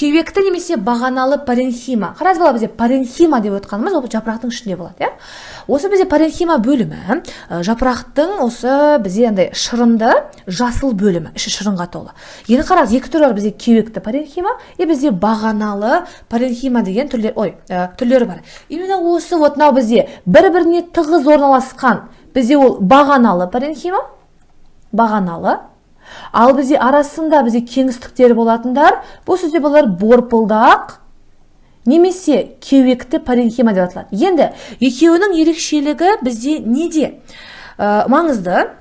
Кеуекті немесе бағаналы паренхима. Қараз бала бізде паренхима деп отқанымыз ол жапырақтың ішінде болады. Осы бізде паренхима бөлімі жапырақтың осы бізде андай шырынды жасыл бөлімі, іші шырынға толы. Енді қараз, екі түрі бар бізде кеуекті паренхима, бізде бағаналы паренхима деген түрлері бар. Именно осы мынау бізде бір-біріне тығыз орналасқан бізде ол бағаналы паренхима, бағаналы. Ал бізде арасында бізде кеңістіктері болатындар, бұл сөзде болар борпылдақ немесе кеуекті паренхима деп аталады. Енді екеуінің ерекшелігі бізде неде? Маңызды.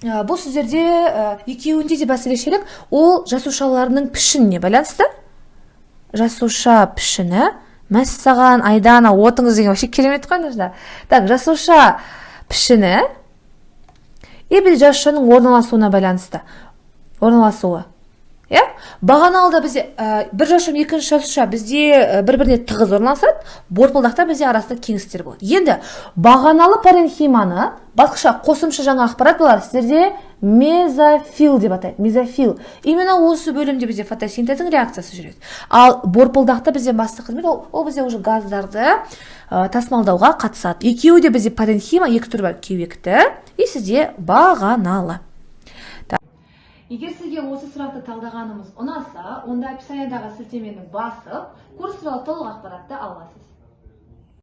Бұл сөздерде екеуінде де бас ерекшелік ол жасушаларының пішініне байланысты. Жасуша пішіні, мәссаған, айдана, отыңыз деген вообще керемет қойыңыздар. Так, жасуша пішіні біз жасушаның орналасуына байланысты. Орналасуы. Бағаналыда бізде бір жасуша мен екінші жасуша бізде бір-біріне тығыз орналасады, борпылдақта бізде арасында кеңістіктер болады. Енді бағаналы паренхиманы басқаша қосымша жаңа ақпарат болар. Сіздерде мезофил деп атайды. Мезофил. Именно осы бөлімде бізде фотосинтездің реакциясы жүреді. Ал борпылдақта бізде басты қызмет ол бізде уже газдарды тасымалдауға қатысады. Екеуі де бізде паренхима, екі түрі бар, кеуекті, сізде бағаналы. Егер сізге осы сұрақты талдағанымыз ұнаса, онда описаниедағы сілтемені басып, курс туралы толық ақпаратты аласыз.